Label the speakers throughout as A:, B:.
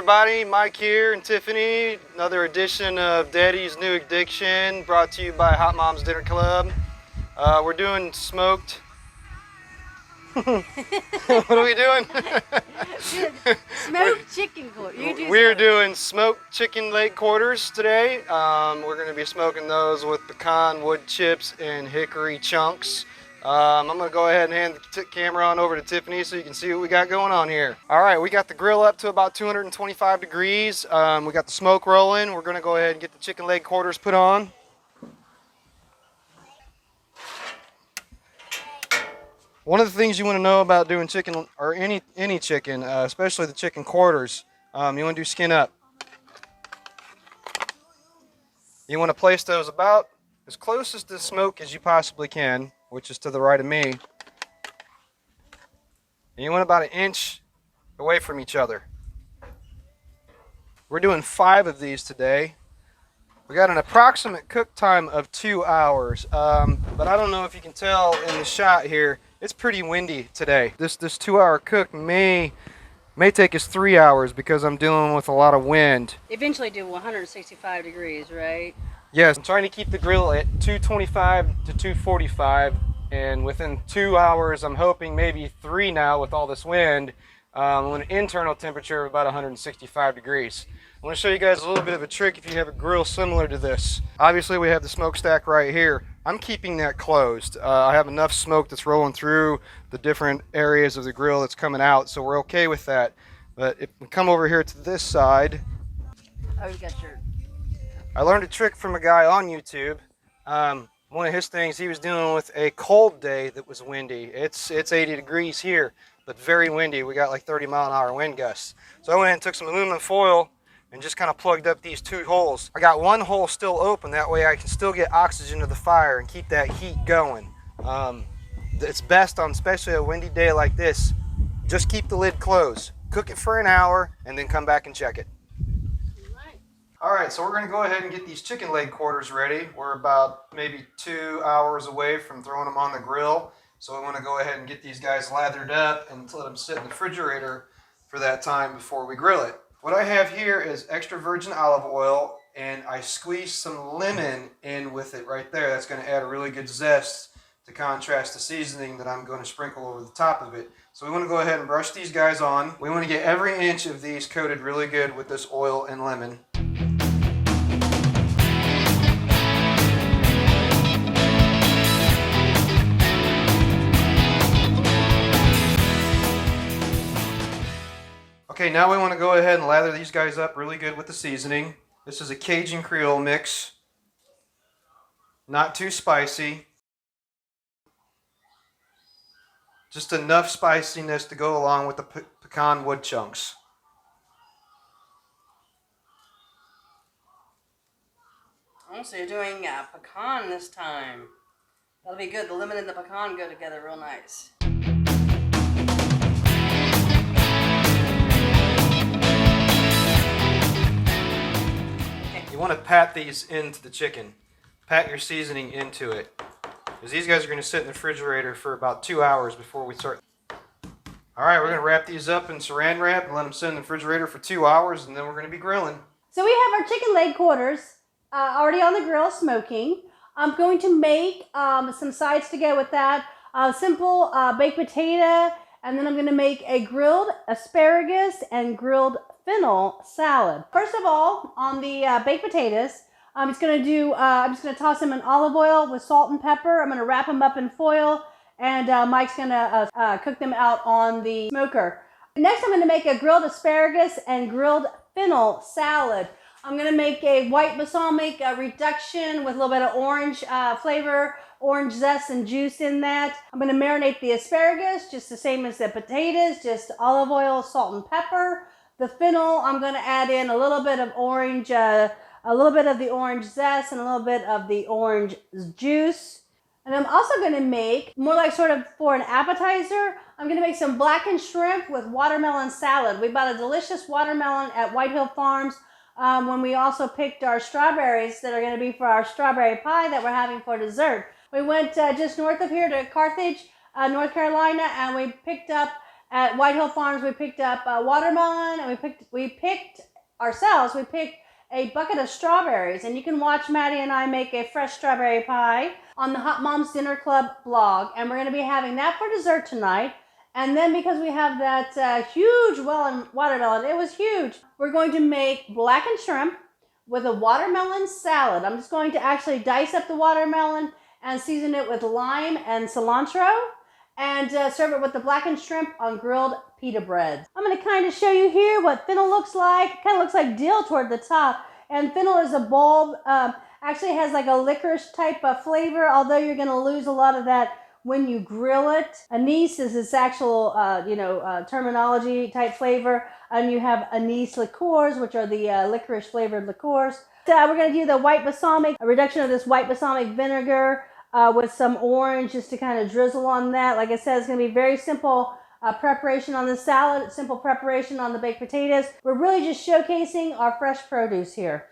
A: everybody, Mike here and Tiffany. Another edition of Daddy's New Addiction brought to you by Hot Moms Dinner Club. We're doing smoked. What are we doing?
B: Smoked chicken quarters.
A: We're doing smoked chicken leg quarters today. We're going to be smoking those with pecan wood chips and hickory chunks. I'm going to go ahead and hand the camera on over to Tiffany so you can see what we got going on here. All right, we got the grill up to about 225 degrees. We got the smoke rolling. We're going to go ahead and get the chicken leg quarters put on. One of the things you want to know about doing chicken, or any chicken, especially the chicken quarters, you want to do skin up. You want to place those about as close as to smoke as you possibly can, which is to the right of me. And you want about 1 inch away from each other. We're doing 5 of these today. We got an approximate cook time of 2 hours, but I don't know if you can tell in the shot here, it's pretty windy today. This 2-hour cook may take us 3 hours because I'm dealing with a lot of wind.
B: Eventually do 165 degrees, right?
A: Yes, I'm trying to keep the grill at 225 to 245, and within 2 hours, I'm hoping maybe 3 now with all this wind, with an internal temperature of about 165 degrees. I want to show you guys a little bit of a trick if you have a grill similar to this. Obviously, we have the smokestack right here. I'm keeping that closed. I have enough smoke that's rolling through the different areas of the grill that's coming out, so we're okay with that. But if we come over here to this side,
B: Oh, you got your...
A: I learned a trick from a guy on YouTube. One of his things, he was dealing with a cold day that was windy. It's 80 degrees here, but very windy. We got like 30-mile-an-hour wind gusts. So I went in and took some aluminum foil and just kind of plugged up these 2 holes. I got 1 hole still open, that way I can still get oxygen to the fire and keep that heat going. It's best on especially a windy day like this, just keep the lid closed. Cook it for an hour and then come back and check it. All right, so we're going to go ahead and get these chicken leg quarters ready. We're about maybe 2 hours away from throwing them on the grill. So we want to go ahead and get these guys lathered up and let them sit in the refrigerator for that time before we grill it. What I have here is extra virgin olive oil, and I squeezed some lemon in with it right there. That's going to add a really good zest to contrast the seasoning that I'm going to sprinkle over the top of it. So we want to go ahead and brush these guys on. We want to get every inch of these coated really good with this oil and lemon. Okay, now we want to go ahead and lather these guys up really good with the seasoning. This is a Cajun Creole mix. Not too spicy. Just enough spiciness to go along with the pecan wood chunks.
B: Oh, so you're doing pecan this time. That'll be good. The lemon and the pecan go together real nice.
A: You want to pat these into the chicken. Pat your seasoning into it. Because these guys are going to sit in the refrigerator for about 2 hours before we start. All right, we're going to wrap these up in saran wrap and let them sit in the refrigerator for 2 hours, and then we're going to be grilling.
C: So we have our chicken leg quarters already on the grill smoking. I'm going to make some sides to go with that. Simple baked potato, and then I'm going to make a grilled asparagus and grilled fennel salad. First of all, on the baked potatoes, I'm just going to toss them in olive oil with salt and pepper. I'm going to wrap them up in foil, and Mike's going to cook them out on the smoker. Next, I'm going to make a grilled asparagus and grilled fennel salad. I'm going to make a white balsamic reduction with a little bit of orange flavor, orange zest and juice in that. I'm going to marinate the asparagus just the same as the potatoes, just olive oil, salt, and pepper. The fennel, I'm going to add in a little bit of orange, a little bit of the orange zest and a little bit of the orange juice. And I'm also going to make, more like sort of for an appetizer, I'm going to make some blackened shrimp with watermelon salad. We bought a delicious watermelon at White Hill Farms when we also picked our strawberries that are going to be for our strawberry pie that we're having for dessert. We went just north of here to Carthage, North Carolina, and we picked up At White Hill Farms, we picked up watermelon, and we picked a bucket of strawberries. And you can watch Maddie and I make a fresh strawberry pie on the Hot Moms Dinner Club blog. And we're going to be having that for dessert tonight. And then because we have that huge watermelon, it was huge, we're going to make blackened shrimp with a watermelon salad. I'm just going to actually dice up the watermelon and season it with lime and cilantro, and serve it with the blackened shrimp on grilled pita bread. I'm going to kind of show you here what fennel looks like. It kind of looks like dill toward the top, and fennel is a bulb. Actually has like a licorice type of flavor, although you're going to lose a lot of that when you grill it. Anise is its actual, terminology type flavor, and you have anise liqueurs, which are the licorice flavored liqueurs. So we're going to do the white balsamic, a reduction of this white balsamic vinegar with some orange just to kind of drizzle on that. Like I said, it's going to be very simple preparation on the salad, simple preparation on the baked potatoes. We're really just showcasing our fresh produce here.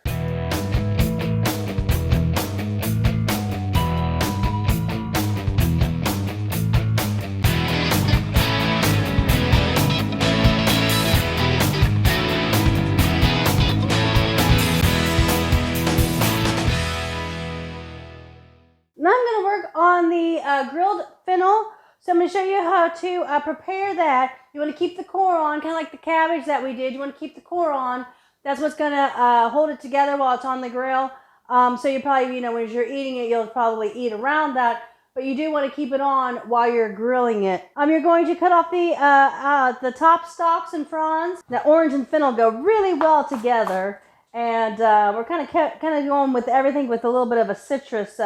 C: Now I'm going to work on the grilled fennel. So I'm going to show you how to prepare that. You want to keep the core on, kind of like the cabbage that we did. You want to keep the core on. That's what's going to hold it together while it's on the grill. So you probably, when you're eating it, you'll probably eat around that. But you do want to keep it on while you're grilling it. You're going to cut off the top stalks and fronds. The orange and fennel go really well together. And we're kind of going with everything with a little bit of a citrus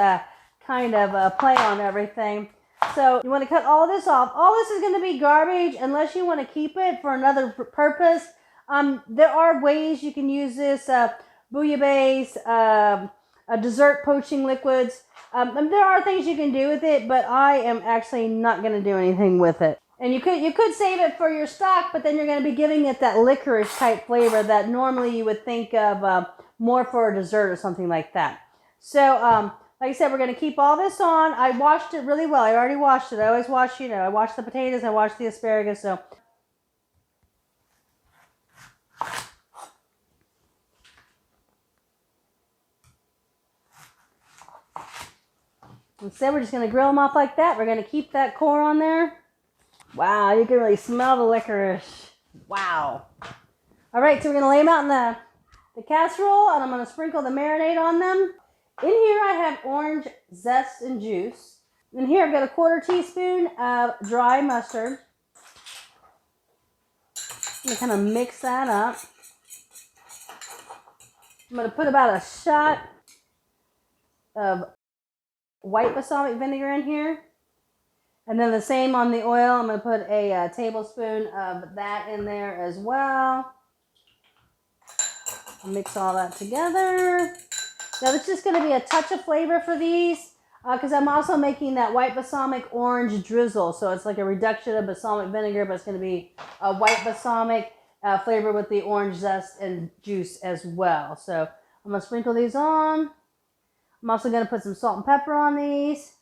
C: kind of play on everything. So you want to cut all this off. All this is going to be garbage unless you want to keep it for another purpose. There are ways you can use this, bouillabaisse, dessert poaching liquids. There are things you can do with it, but I am actually not going to do anything with it. And you could save it for your stock, but then you're going to be giving it that licorice type flavor that normally you would think of more for a dessert or something like that. So, like I said, we're going to keep all this on. I washed it really well. I already washed it. I always wash, I wash the potatoes, I wash the asparagus. So instead, we're just going to grill them off like that. We're going to keep that core on there. Wow, you can really smell the licorice. Wow. All right, so we're going to lay them out in the casserole, and I'm going to sprinkle the marinade on them. In here I have orange zest and juice. In here I've got a 1/4 teaspoon of dry mustard. I'm going to kind of mix that up. I'm going to put about a shot of white balsamic vinegar in here. And then the same on the oil. I'm going to put a tablespoon of that in there as well. Mix all that together. Now it's just going to be a touch of flavor for these because I'm also making that white balsamic orange drizzle. So it's like a reduction of balsamic vinegar, but it's going to be a white balsamic flavor with the orange zest and juice as well. So I'm going to sprinkle these on. I'm also going to put some salt and pepper on these.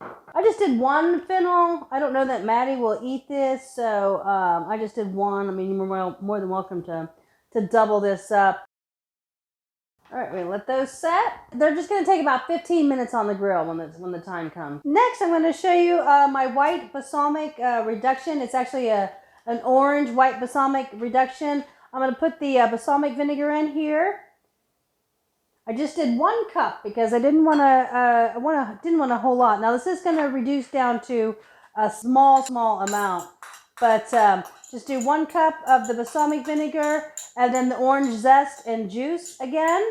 C: I just did one fennel. I don't know that Maddie will eat this, so I just did one. I mean, you're more than welcome to double this up. All right, we're gonna let those set. They're just gonna take about 15 minutes on the grill when the time comes. Next, I'm gonna show you my white balsamic reduction. It's actually an orange white balsamic reduction. I'm gonna put the balsamic vinegar in here. I just did 1 cup because I didn't want a whole lot. Now this is gonna reduce down to a small amount. But just do 1 cup of the balsamic vinegar and then the orange zest and juice again.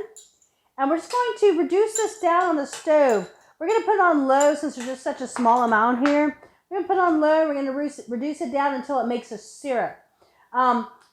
C: And we're just going to reduce this down on the stove. We're going to put it on low since there's just such a small amount here. We're going to put it on low. We're going to reduce it down until it makes a syrup.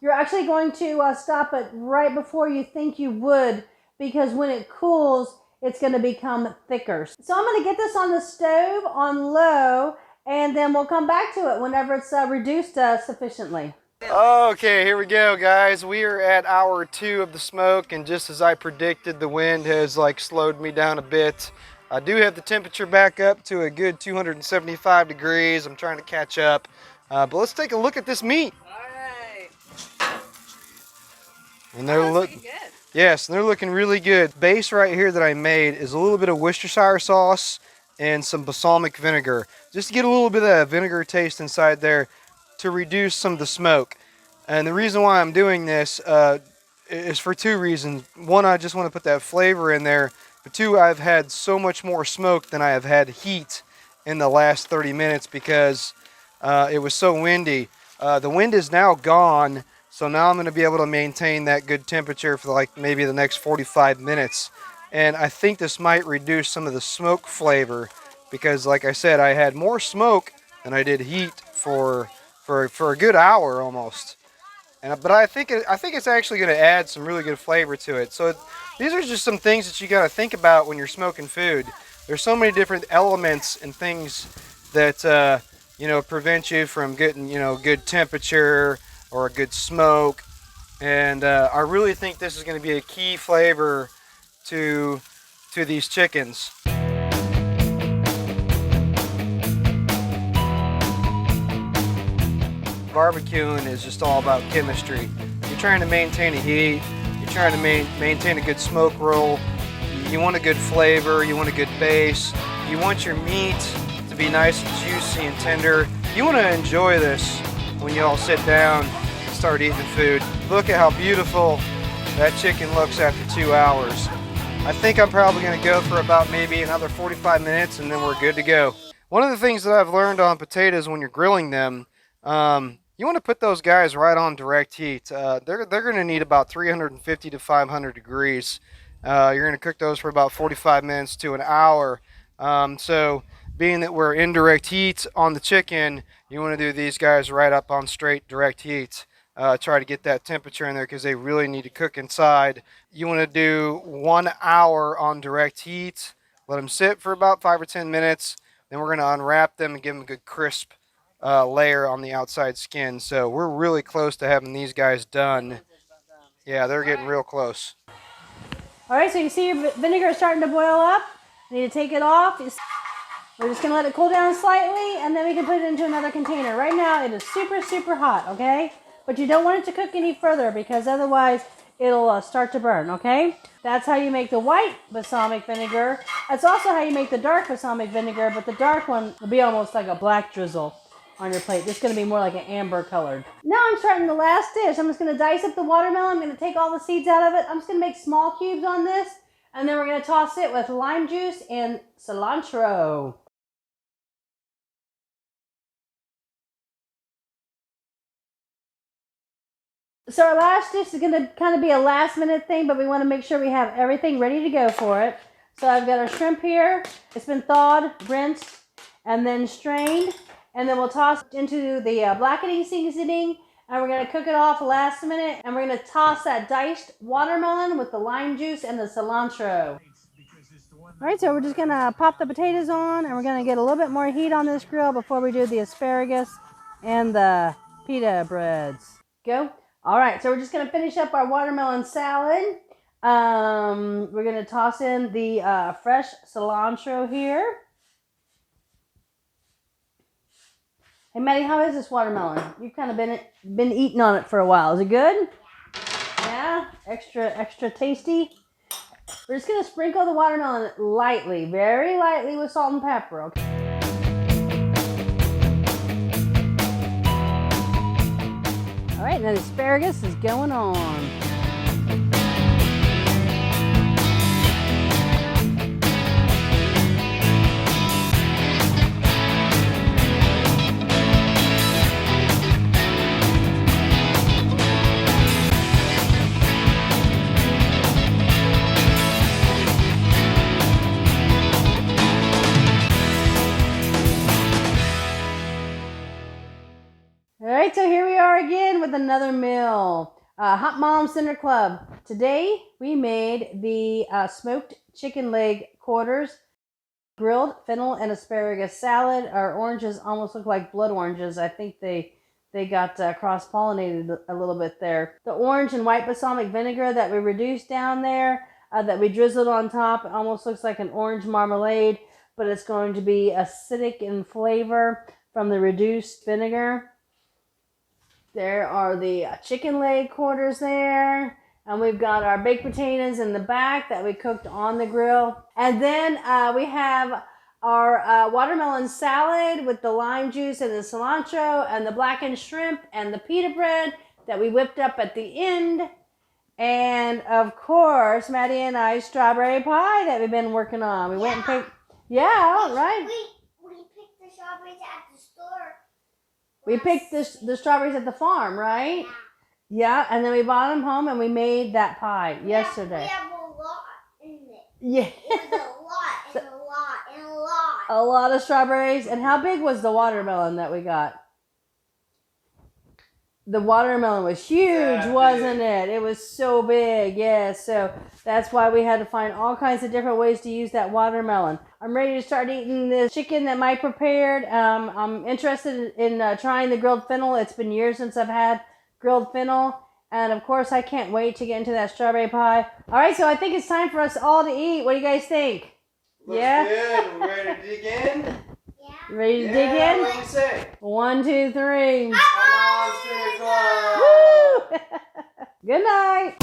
C: You're actually going to stop it right before you think you would because when it cools, it's going to become thicker. So I'm going to get this on the stove on low. And then we'll come back to it whenever it's reduced sufficiently.
A: Okay, here we go, guys. We are at hour 2 of the smoke, and just as I predicted, the wind has slowed me down a bit. I do have the temperature back up to a good 275 degrees. I'm trying to catch up. But let's take a look at this meat.
B: Alright.
A: And they're
B: Looking good.
A: yes, and they're looking really good. Base right here that I made is a little bit of Worcestershire sauce and some balsamic vinegar. Just to get a little bit of that vinegar taste inside there to reduce some of the smoke. And the reason why I'm doing this is for two reasons. One, I just want to put that flavor in there. But two, I've had so much more smoke than I have had heat in the last 30 minutes because it was so windy. The wind is now gone, so now I'm going to be able to maintain that good temperature for like maybe the next 45 minutes. And I think this might reduce some of the smoke flavor because, like I said, I had more smoke than I did heat for a good hour almost. But I think it's actually going to add some really good flavor to it. So these are just some things that you got to think about when you're smoking food. There's so many different elements and things that prevent you from getting good temperature or a good smoke. And I really think this is going to be a key flavor to these chickens. Barbecuing is just all about chemistry. You're trying to maintain a heat, you're trying to maintain a good smoke roll, you want a good flavor, you want a good base, you want your meat to be nice and juicy and tender. You want to enjoy this when you all sit down and start eating the food. Look at how beautiful that chicken looks after 2 hours. I think I'm probably going to go for about maybe another 45 minutes and then we're good to go. One of the things that I've learned on potatoes when you're grilling them, you want to put those guys right on direct heat. They're going to need about 350 to 500 degrees. You're going to cook those for about 45 minutes to an hour. So being that we're in direct heat on the chicken, you want to do these guys right up on straight direct heat. Try to get that temperature in there because they really need to cook inside. You want to do 1 hour on direct heat. Let them sit for about 5 or 10 minutes. Then we're going to unwrap them and give them a good crisp layer on the outside skin. So we're really close to having these guys done. Yeah, they're getting real close.
C: All right, so you see your vinegar is starting to boil up. You need to take it off. We're just going to let it cool down slightly, and then we can put it into another container. Right now, it is super, super hot, okay? But you don't want it to cook any further because otherwise it'll start to burn, okay? That's how you make the white balsamic vinegar. That's also how you make the dark balsamic vinegar, but the dark one will be almost like a black drizzle on your plate. This is going to be more like an amber colored. Now I'm starting the last dish. I'm just going to dice up the watermelon. I'm going to take all the seeds out of it. I'm just going to make small cubes on this, and then we're going to toss it with lime juice and cilantro. So our last dish is going to kind of be a last minute thing, but we want to make sure we have everything ready to go for it. So I've got our shrimp here. It's been thawed, rinsed, and then strained. And then we'll toss into the blackening seasoning, and we're going to cook it off last minute. And we're going to toss that diced watermelon with the lime juice and the cilantro. All right, so we're just going to pop the potatoes on, and we're going to get a little bit more heat on this grill before we do the asparagus and the pita breads. Go. All right, so we're just going to finish up our watermelon salad. We're going to toss in the fresh cilantro here. Hey, Maddie, how is this watermelon? You've kind of been eating on it for a while. Is it good? Yeah? Extra tasty? We're just going to sprinkle the watermelon lightly, very lightly with salt and pepper, okay? All right, now the asparagus is going on. Alright, so here we are again with another meal. Hot Mom Center Club. Today we made the smoked chicken leg quarters, grilled fennel and asparagus salad. Our oranges almost look like blood oranges. I think they got cross-pollinated a little bit there. The orange and white balsamic vinegar that we reduced down there. that we drizzled on top. It almost looks like an orange marmalade, but it's going to be acidic in flavor from the reduced vinegar. There are the chicken leg quarters there. And we've got our baked potatoes in the back that we cooked on the grill. And then we have our watermelon salad with the lime juice and the cilantro and the blackened shrimp and the pita bread that we whipped up at the end. And of course, Maddie and I's strawberry pie that we've been working on. We went and picked, right?
D: We picked the strawberries at the store.
C: We picked the strawberries at the farm, right? Yeah, and then we brought them home and we made that pie yesterday.
D: We have a lot in it.
C: Yeah.
D: It was a lot and a lot and a lot.
C: A lot of strawberries. And how big was the watermelon that we got? The watermelon was huge, wasn't it? It was so big, yeah. So that's why we had to find all kinds of different ways to use that watermelon. I'm ready to start eating the chicken that Mike prepared. I'm interested in trying the grilled fennel. It's been years since I've had grilled fennel. And of course, I can't wait to get into that strawberry pie. All right, so I think it's time for us all to eat. What do you guys think?
A: Looks
C: Yeah?
A: good. We're ready to dig in?
D: Yeah.
C: Ready to dig in?
A: What do we say?
C: 1, 2, 3.
A: Come on, Santa Claus.
C: Woo! Good night.